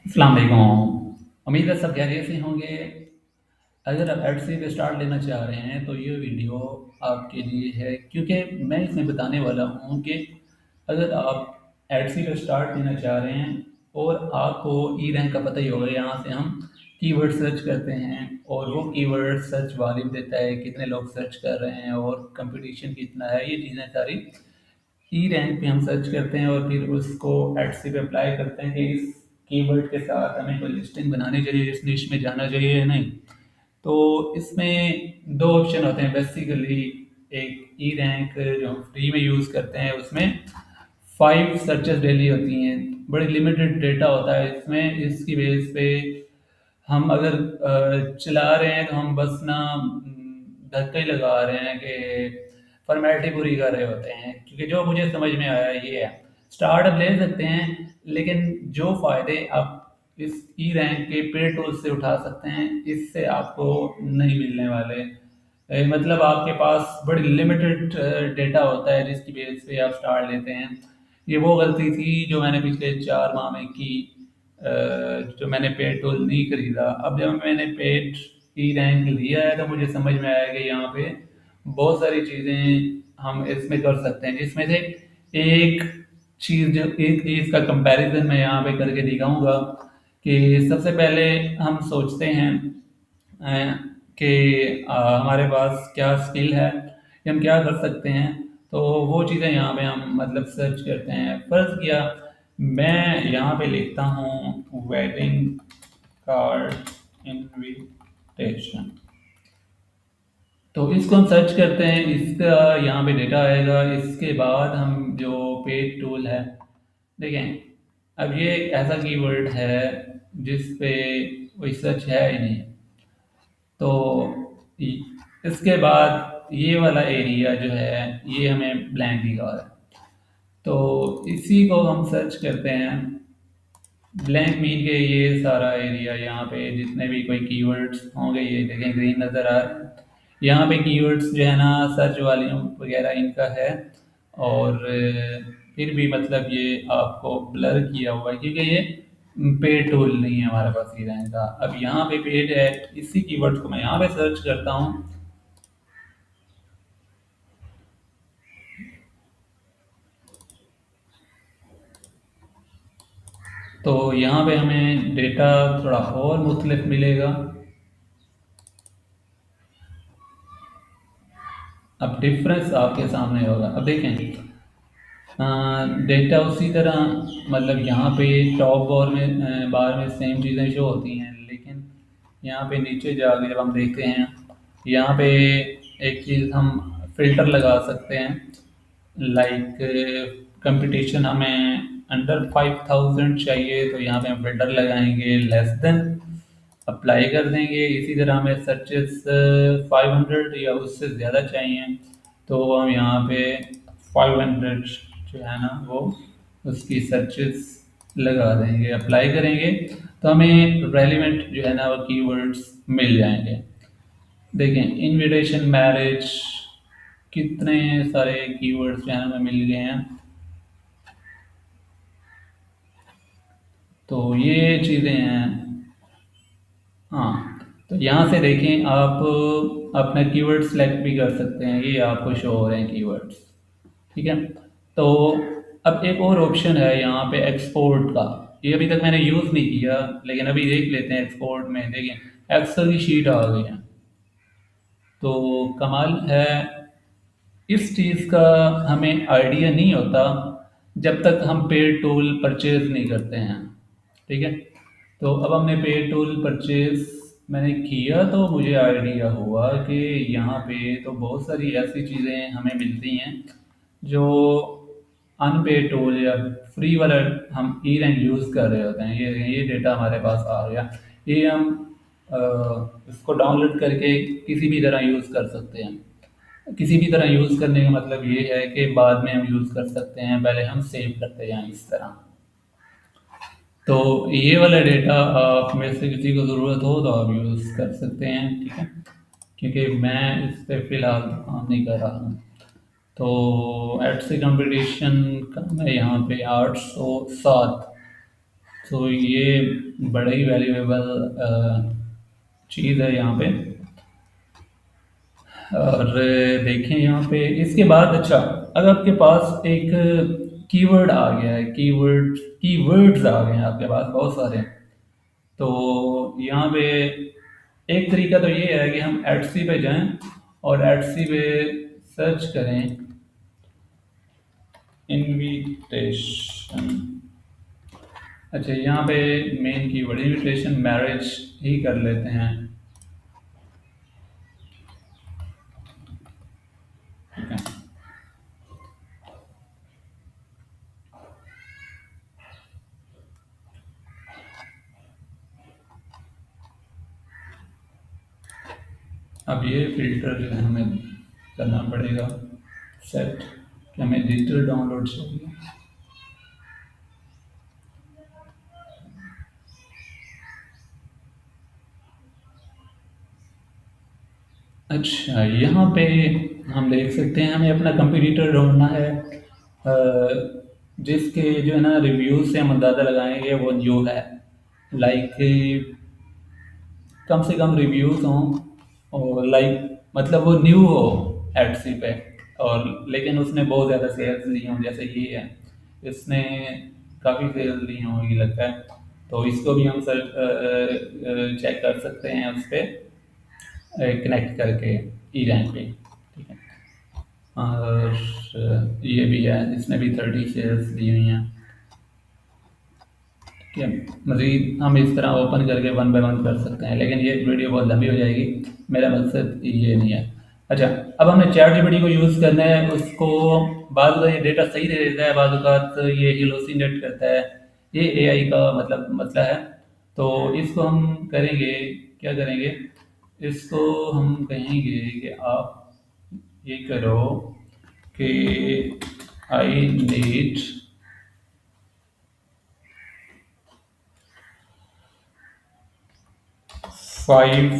अस्सलाम वालेकुम। उम्मीद है सब खैरियत से होंगे। अगर आप एडसी पे स्टार्ट लेना चाह रहे हैं तो ये वीडियो आपके लिए है, क्योंकि मैं इसमें बताने वाला हूँ कि अगर आप एडसी पे स्टार्ट लेना चाह रहे हैं और आपको ई रैंक का पता ही होगा, यहाँ से हम कीवर्ड सर्च करते हैं और वो कीवर्ड सर्च वॉल्यूम देता है, कितने लोग सर्च कर रहे हैं और कंपटीशन कितना है, ये चीज़ें सारी ई रैंक पे हम सर्च करते हैं और फिर उसको एडसी पे अप्लाई करते हैं कि इस कीवर्ड के साथ हमें कोई लिस्टिंग बनानी चाहिए, इस निश में जाना चाहिए या नहीं। तो इसमें दो ऑप्शन होते हैं बेसिकली। एक ई रैंक जो हम फ्री में यूज़ करते हैं, उसमें 5 सर्चेस डेली होती हैं, बड़ी लिमिटेड डेटा होता है इसमें। इसकी बेस पे हम अगर चला रहे हैं तो हम बस ना धक्का ही लगा रहे हैं कि फॉर्मेलिटी पूरी कर रहे होते हैं, क्योंकि जो मुझे समझ में आया ये है, स्टार्टअप ले सकते हैं लेकिन जो फ़ायदे आप इस ई रैंक के पेड टूल से उठा सकते हैं, इससे आपको नहीं मिलने वाले। मतलब आपके पास बड़ी लिमिटेड डेटा होता है जिसकी बेस पे आप स्टार्ट लेते हैं। ये वो गलती थी जो मैंने पिछले 4 माह में की, जो मैंने पेड टूल नहीं खरीदा। अब जब मैंने पेड ई रैंक लिया है तो मुझे समझ में आया कि यहाँ पे बहुत सारी चीज़ें हम इसमें कर सकते हैं, जिसमें से एक चीज़, जो एक चीज़ का कंपैरिजन मैं यहाँ पे करके दिखाऊंगा कि सबसे पहले हम सोचते हैं कि हमारे पास क्या स्किल है या हम क्या कर सकते हैं। तो वो चीज़ें यहाँ पे हम मतलब सर्च करते हैं। फ़र्ज़ किया मैं यहाँ पे लिखता हूँ वेडिंग कार्ड इनविटेशन, तो इसको हम सर्च करते हैं, इसका यहाँ पे डेटा आएगा। इसके बाद हम जो पेज टूल है, देखें, अब ये एक ऐसा कीवर्ड है जिस पे कोई सर्च है ही नहीं। तो इसके बाद ये वाला एरिया जो है ये हमें ब्लैंक दिखा रहा है, तो इसी को हम सर्च करते हैं। ब्लैंक मीन के ये सारा एरिया, यहाँ पे जितने भी कोई कीवर्ड्स होंगे ये देखें ग्रीन नज़र आ रहा है। यहाँ पे कीवर्ड्स जो है ना सर्च वॉल्यूम वगैरह इनका है, और फिर भी मतलब ये आपको ब्लर किया हुआ है क्योंकि ये पेड टूल नहीं है हमारे पास ही रहेगा। अब यहाँ पे पेड है, इसी कीवर्ड्स को मैं यहाँ पे सर्च करता हूँ। तो यहाँ पे हमें डेटा थोड़ा और मुख्तलिफ मिलेगा। अब डिफरेंस आपके सामने होगा। अब देखें, डेटा उसी तरह, मतलब यहाँ पे टॉप बार में सेम चीज़ें शो होती हैं, लेकिन यहाँ पे नीचे जाके जब हम देखते हैं, यहाँ पे एक चीज़ हम फिल्टर लगा सकते हैं। लाइक कंपटीशन हमें अंडर 5000 चाहिए तो यहाँ पे हम फिल्टर लगाएंगे लेस देन, अप्लाई कर देंगे। इसी तरह हमें सर्चेस 500 या उससे ज़्यादा चाहिए तो हम यहाँ पे 500 जो है ना वो उसकी सर्चेस लगा देंगे, अप्लाई करेंगे, तो हमें रेलिवेंट जो है ना वो कीवर्ड्स मिल जाएंगे। देखें, इनविटेशन मैरिज, कितने सारे कीवर्ड्स जो है हमें मिल गए हैं। तो ये चीज़ें हैं। हाँ, तो यहाँ से देखें आप अपना कीवर्ड सेलेक्ट भी कर सकते हैं, ये आपको शो हो रहे हैं कीवर्ड्स। ठीक है, तो अब एक और ऑप्शन है यहाँ पे एक्सपोर्ट का। ये अभी तक मैंने यूज़ नहीं किया, लेकिन अभी देख लेते हैं। एक्सपोर्ट में देखें एक्सेल की शीट आ गई है, तो कमाल है। इस चीज़ का हमें आइडिया नहीं होता जब तक हम पेड टूल परचेज नहीं करते हैं। ठीक है, तो अब हमने पेड टूल परचेज मैंने किया तो मुझे आइडिया हुआ कि यहाँ पे तो बहुत सारी ऐसी चीज़ें हमें मिलती हैं जो अनपेड टूल या फ्री वाला हम ई रैंक यूज़ कर रहे होते हैं। ये डेटा हमारे पास आ गया, ये हम इसको डाउनलोड करके किसी भी तरह यूज़ कर सकते हैं। किसी भी तरह यूज़ करने का मतलब ये है कि बाद में हम यूज़ कर सकते हैं, पहले हम सेव करते हैं इस तरह। तो ये वाला डेटा आप में से किसी को ज़रूरत हो तो आप यूज़ कर सकते हैं। ठीक है, क्योंकि मैं इस पर फ़िलहाल काम नहीं कर रहा हूँ। तो एट से कंपटीशन का मैं यहाँ पे 807 तो ये बड़ा ही वैल्यूएबल चीज़ है यहाँ पे। और देखें यहाँ पे इसके बाद, अच्छा, अगर आपके पास एक कीवर्ड आ गया है, कीवर्ड्स आ गए हैं आपके पास बहुत सारे, तो यहाँ पे एक तरीका तो ये है कि हम एटसी पे जाएं और एटसी पे सर्च करें इनविटेशन। अच्छा, यहाँ पे मेन कीवर्ड इनविटेशन मैरिज ही कर लेते हैं, ठीक है। अब ये फिल्टर जो है हमें करना पड़ेगा सेट, कि हमें डिजिटल डाउनलोड चाहिए। अच्छा, यहाँ पे हम देख सकते हैं हमें अपना कंपटीटर ढूंढना है, जिसके जो है ना रिव्यूज से हम अंदाज़ा लगाएंगे वो न्यू है, लाइक कम से कम रिव्यूज हों, और लाइक मतलब वो न्यू हो एटसी पे, और लेकिन उसने बहुत ज़्यादा सेल्स ली हों, जैसे ये है, इसने काफ़ी सेल्स ली हों ये लगता है। तो इसको भी हम सर्च चेक कर सकते हैं उस पर कनेक्ट करके ई रैंक पे, ठीक है। और ये भी है, इसने भी 30 शेयर्स दी हुई हैं, ठीक है। मज़ीद हम इस तरह ओपन करके वन बाय वन कर सकते हैं, लेकिन ये वीडियो बहुत लंबी हो जाएगी, मेरा मकसद ये नहीं है। अच्छा, अब हमें चैट जीपीटी को यूज़ करना है, उसको बाद ये डेटा सही दे देता है, बाद बात ये हेलोसिनेट करता है, ये एआई का मतलब मसला है। तो इसको हम करेंगे, क्या करेंगे, इसको हम कहेंगे कि आप ये करो कि आई नीड 5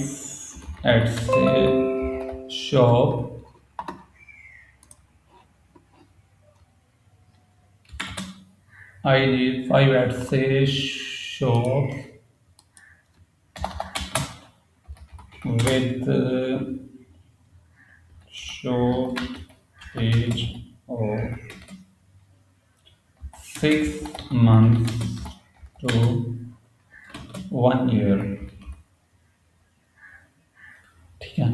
एट से शॉप आई नीड 5 एट से shop with show age of 6 months to 1 year, ठीक है।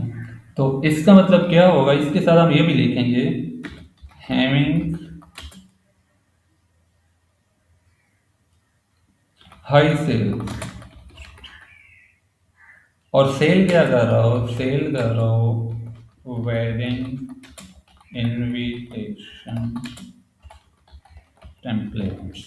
तो इसका मतलब क्या होगा, इसके साथ हम ये भी लिखेंगे हैविंग हाई सेल, और सेल क्या कर रहा हो, सेल कर रहा हो वेडिंग इनविटेशन टेम्पलेट्स।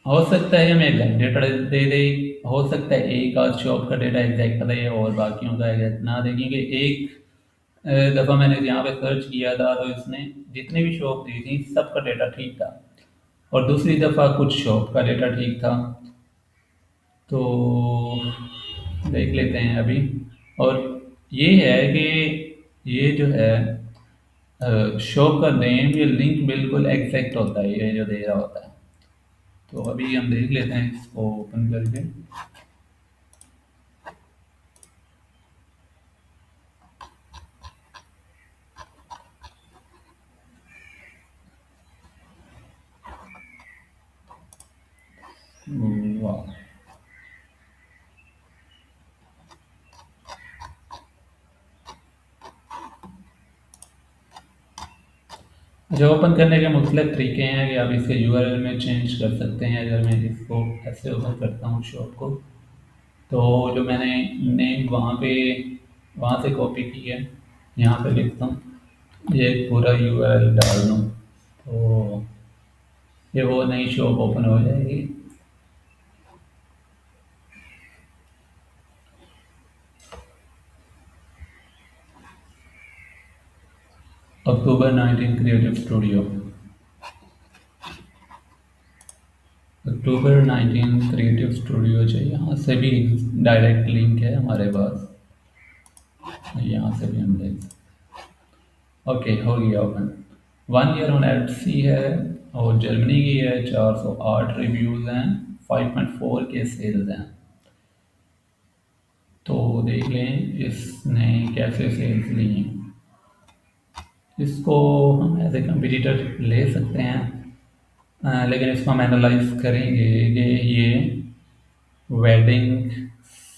हो सकता है हमें एग्जैक्ट डेटा दे दे, हो सकता है एक आध शॉप का डेटा एग्जैक्ट दे और बाकियों का एग्जैक्ट ना दे, क्योंकि एक दफ़ा मैंने यहाँ पे सर्च किया था तो इसने जितनी भी शॉप दी थी सबका डेटा ठीक था, और दूसरी दफ़ा कुछ शॉप का डेटा ठीक था। तो देख लेते हैं अभी। और ये है कि ये जो है शॉप का नेम, ये लिंक बिल्कुल एग्जैक्ट होता है ये जो दे रहा होता है। तो अभी हम देख लेते हैं इसको ओपन करके। वाह, अच्छा, ओपन करने के मुख्तलिफ तरीके हैं कि आप इसके यूआरएल में चेंज कर सकते हैं। अगर मैं इसको ऐसे ओपन करता हूँ शॉप को, तो जो मैंने नेम वहाँ से कॉपी की है, यहाँ पे लिखता हूँ, ये पूरा यूआरएल डाल दूँ, तो ये वो नई शॉप ओपन हो जाएगी। अक्टूबर 19 क्रिएटिव स्टूडियो, अक्टूबर 19 क्रिएटिव स्टूडियो चाहिए, यहाँ से भी डायरेक्ट लिंक है हमारे पास, यहाँ से भी हम देख सकते। ओके, हो गया ओपन। 1 ईयर ऑन एटसी है, और जर्मनी की है, 408 रिव्यूज़ हैं, 5.4 के सेल्स हैं। तो देख लें इसने कैसे सेल्स ली हैं। इसको हम एज ए कंपटीटर ले सकते हैं, लेकिन इसको हम एनालाइज करेंगे कि ये वेडिंग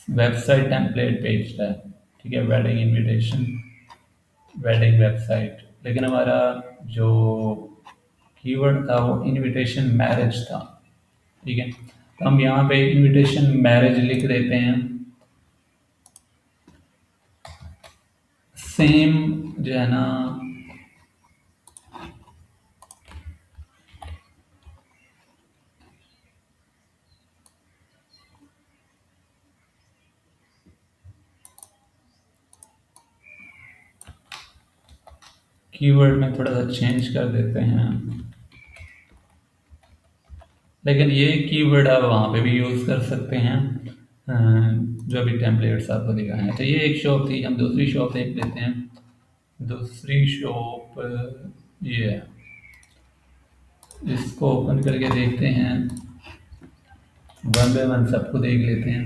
वेबसाइट टेम्पलेट बेचता है, ठीक है, वेडिंग इनविटेशन, वेडिंग वेबसाइट, लेकिन हमारा जो कीवर्ड था वो इनविटेशन मैरिज था, ठीक है। तो हम यहाँ पे इनविटेशन मैरिज लिख देते हैं। सेम जो है ना, कीवर्ड में थोड़ा सा चेंज कर देते हैं, लेकिन ये कीवर्ड आप वहाँ पे भी यूज़ कर सकते हैं, जो भी टेम्पलेट्स आपको दिखाए हैं। तो ये एक शॉप थी, हम दूसरी शॉप देख लेते हैं। दूसरी शॉप ये है, इसको ओपन करके देखते हैं, वन बाय वन सबको देख लेते हैं,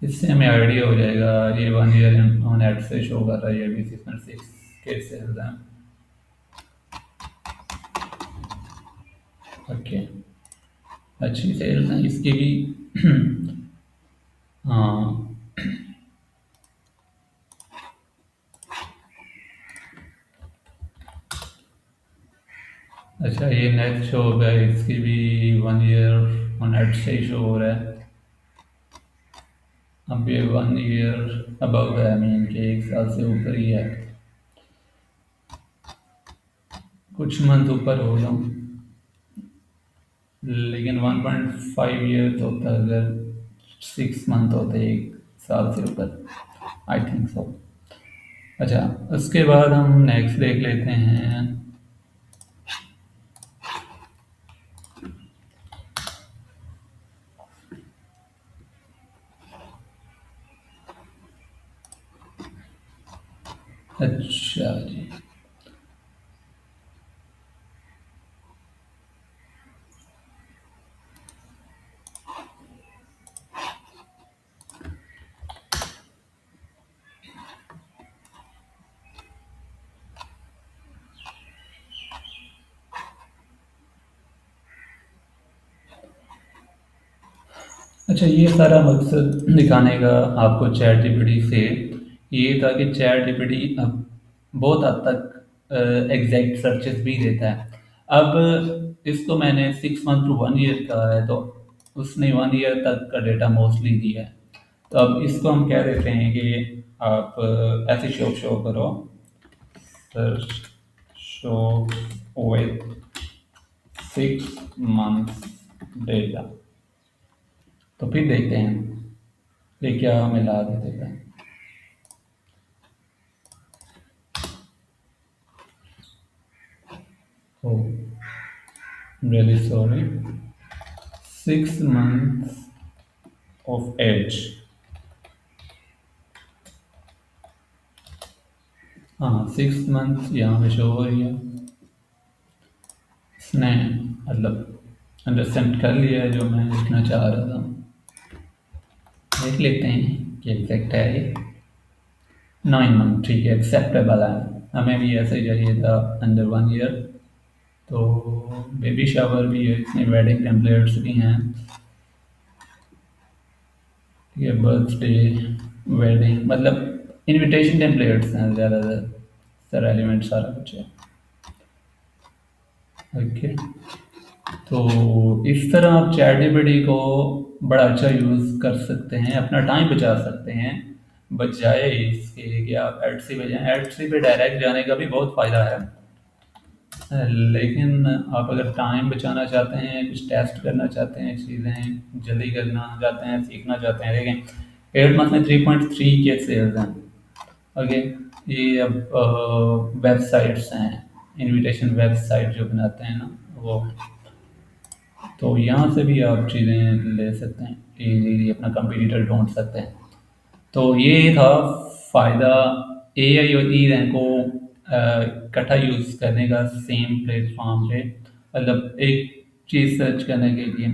इससे हमें आइडिया हो जाएगा। ये 1 ईयर ऑन एड से शो कर रहा है, ये भी 6.6 के सेल्स हैं। ओके, अच्छी सेल्स हैं इसकी भी। हाँ, अच्छा, ये नेक्स्ट शो हो गया, इसकी भी 1 ईयर ऑन एड से ही शो हो रहा है। अब ये 1 ईयर अबव है, मीन के 1 साल से ऊपर ही है, कुछ मंथ ऊपर हो जाऊँ, लेकिन 1.5 ईयर होता है अगर 6 मंथ होते, 1 साल से ऊपर, आई थिंक सो। अच्छा, उसके बाद हम नेक्स्ट देख लेते हैं। अच्छा जी, अच्छा, ये सारा मकसद दिखाने का आपको चैट जीपीटी से ये था कि चैट जीपीटी अब बहुत हद तक एग्जैक्ट सर्चेस भी देता है। अब इसको मैंने 6 मंथ टू 1 ईयर कहा है, तो उसने 1 ईयर तक का डेटा मोस्टली दिया है। तो अब इसको हम कह देते हैं कि आप ऐसे शो करो, search show with 6 month data. तो फिर देखते हैं ये क्या हमें ला के देता है। Oh, really sorry. 6 months of age. हाँ, 6 मंथ यहाँ पे शो हो रही है। इसने मतलब अंडरस्टैंड कर लिया है जो मैं लिखना चाह रहा था। देख लेते हैं कि एग्जैक्ट है ये। 9 मंथ, ठीक है, एक्सेप्टेबल है। हमें भी ऐसे ही चाहिए था, अंडर 1 ईयर। तो बेबी शावर भी है, इसमें वेडिंग टेम्पलेट्स भी हैं, ये बर्थडे, वेडिंग, मतलब इनविटेशन टेम्पलेट्स हैं ज़्यादातर, सर एलिमेंट सारा कुछ है। ओके, तो इस तरह आप चैट जीपीटी को बड़ा अच्छा यूज़ कर सकते हैं, अपना टाइम बचा सकते हैं, बजाय इसके कि आप एडसी पे जाएँ। एडसी पे डायरेक्ट जाने का भी बहुत फ़ायदा है, लेकिन आप अगर टाइम बचाना चाहते हैं, कुछ टेस्ट करना चाहते हैं, चीज़ें जल्दी करना चाहते हैं, सीखना चाहते हैं, देखें 8 मंथ में 3.3 के सेल्स हैं। ओके, ये अब वेबसाइट्स हैं, इनविटेशन वेबसाइट जो बनाते हैं ना वो, तो यहाँ से भी आप चीज़ें ले सकते हैं, ईजीली अपना कंपटीटर ढूंढ सकते हैं। तो ये था फ़ायदा एआई और ई रैंक को इकट्ठा यूज़ करने का सेम प्लेटफॉर्म पे। मतलब एक चीज़ सर्च करने के लिए।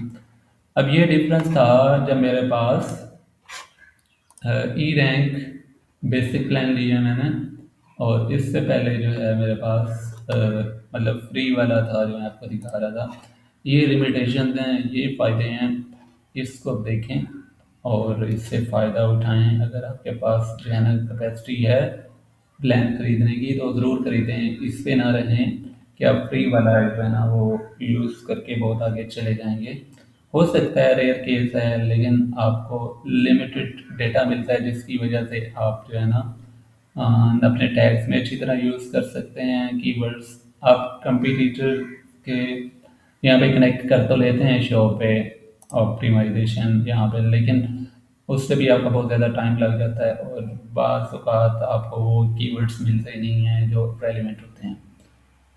अब ये डिफरेंस था जब मेरे पास ई रैंक बेसिक प्लान लिया मैंने, और इससे पहले जो है मेरे पास मतलब फ्री वाला था जो मैं आपको दिखा रहा था। ये लिमिटेशन हैं, ये फ़ायदे हैं, इसको देखें और इससे फ़ायदा उठाएं। अगर आपके पास जो है ना कैपेसिटी है प्लान खरीदने की तो ज़रूर खरीदें, इस पे ना रहें कि आप फ्री वाला जो है ना वो यूज़ करके बहुत आगे चले जाएंगे। हो सकता है रेयर केस है, लेकिन आपको लिमिटेड डेटा मिलता है जिसकी वजह से आप जो है ना अपने टैग्स में अच्छी तरह यूज़ कर सकते हैं कीवर्ड्स। आप कंपटीटर के यहाँ पे कनेक्ट कर तो लेते हैं शो पे ऑप्टिमाइजेशन यहाँ पे, लेकिन उससे भी आपका बहुत ज़्यादा टाइम लग जाता है और बाज़ औक़ात आपको वो कीवर्ड्स मिलते नहीं हैं जो रेलिवेंट होते हैं।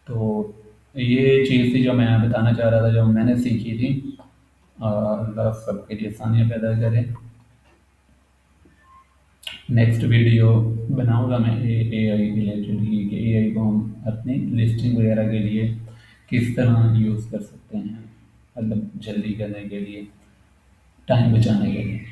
तो ये चीज़ थी जो मैं बताना चाह रहा था, जो मैंने सीखी थी। अल्लाह सबके लिए आसानियाँ पैदा करे। नेक्स्ट वीडियो बनाऊंगा मैं AI रिलेटेड ही, कि AI को हम अपनी लिस्टिंग वगैरह के लिए किस तरह यूज़ कर सकते हैं, मतलब जल्दी करने के लिए, टाइम बचाने के लिए।